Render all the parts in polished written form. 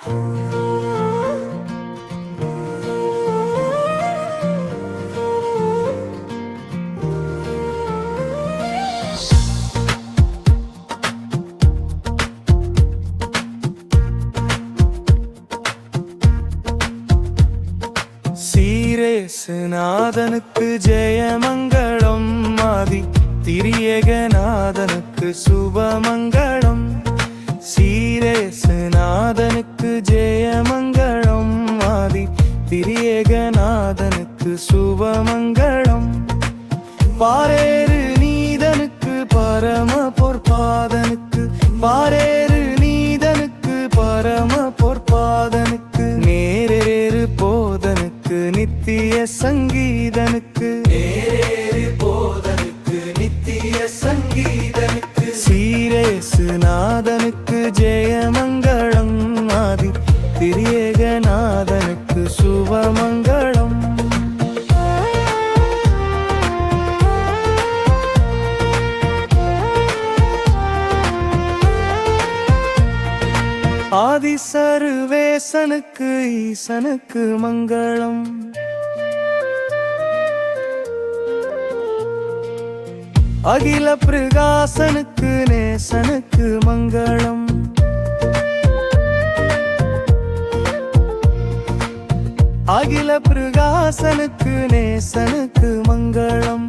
சீரேசுநாதனுக்கு ஜெயமங்களம், ஆதி திரியேகநாதனுக்கு சுபமங்களம். சீரேசுநாதனுக்கு ஜெயமங்களம், ஆதி திரியேகநாதனுக்கு சுபமங்களம். பாரேறு நீதனுக்கு பரம பொற்பாதனுக்கு, பாரேறு நீதனுக்கு பரம பொற்பாதனுக்கு, நேரேறு போதனுக்கு நித்திய சங்கீதனுக்கு, நேரேறு போதனுக்கு நித்திய சங்கீதனுக்கு. சீரேசுநாதனுக்கு ஜெயமங்களம், ஆதி திரியேகநாதனுக்கு சுபமங்களம். ஆதி சர்வேசனுக்கு ஈசனுக்கு மங்களம். அகில பிரகாசனுக்கு நேசனுக்கு மங்களம். அகில பிரகாசனுக்கு நேசனுக்கு மங்களம்.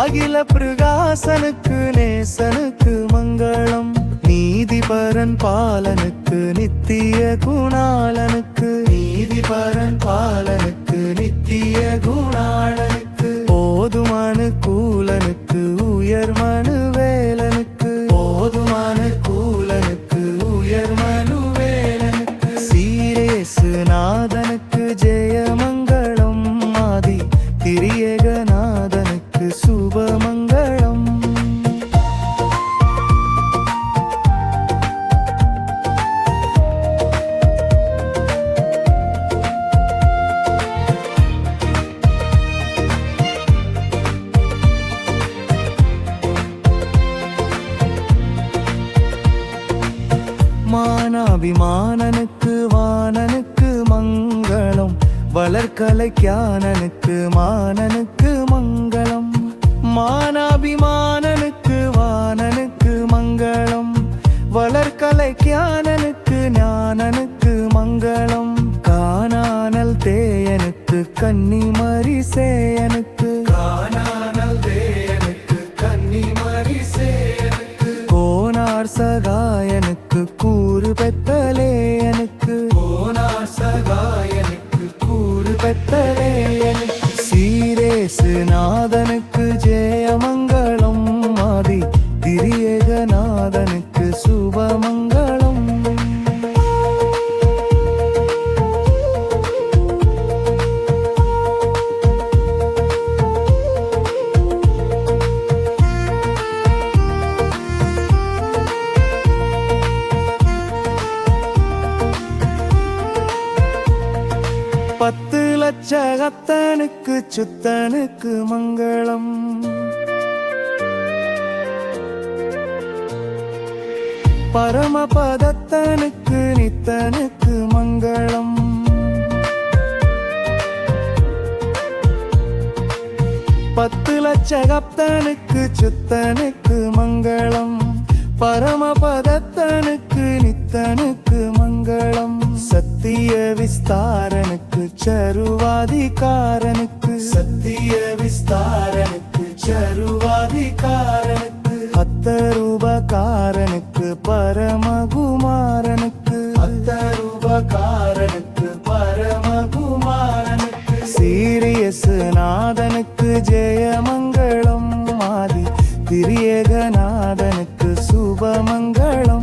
அகில பிரகாசனுக்கு நேசனுக்கு மங்களம். நீதிபரன் பாலனுக்கு நித்திய குணாளனுக்கு, நீதிபரன் பாலனுக்கு நித்திய குணாளனுக்கு. போதுமான கூலனுக்கு உயர் மனுவேலனுக்கு, போதுமான கூலனுக்கு உயர் மனுவேலனுக்கு. சீரேசுநாதனுக்கு ஜெயமங்களம், ஆதி திரியேகநாதனுக்கு சுபமங்களம். மானாபிமானனுக்கு வானனுக்கு மங்களம், வளர்கலைஞானனுக்கு மானனுக்கு மங்களம். மானாபிமானனுக்கு வானனுக்கு மங்களம், வளர்கலைஞானனுக்கு ஞானனுக்கு மங்களம். காணானல் தேயனுக்கு கன்னிமரி சேயனுக்கு, காணானல் தேயனுக்கு கன்னிமரி சேயனுக்கு. கோனார் சகாயனுக்கு கூறு பெத்தலேயனுக்கு, கோனார் சகாயனுக்கு கூறு பெத்தலேயனுக்கு. சீரேசுநாதனுக்கு ஜெயமங்களம், ஆதி திரியேகநாதனுக்கு சுபமங்களம். பத்து லட்சகத்தனுக்கு சுத்தனுக்கு மங்களம். பரமபதத்தனுக்கு நித்தனுக்கு மங்களம். பத்து லட்சகத்தனுக்கு சுத்தனுக்கு மங்களம். பரமபதத்தனுக்கு நித்தனுக்கு மங்களம். சத்திய விஸ்தாரனுக்கு சருவாதிகாரனுக்கு, சத்திய விஸ்தாரனுக்கு சருவாதிகாரனுக்கு. அத்தரூபகாரனுக்கு பரமகுமாரனுக்கு, அத்தரூபகாரனுக்கு பரமகுமாரனுக்கு. சீரியசுநாதனுக்கு ஜெயமங்களம், ஆதி திரியேகநாதனுக்கு சுபமங்களம்.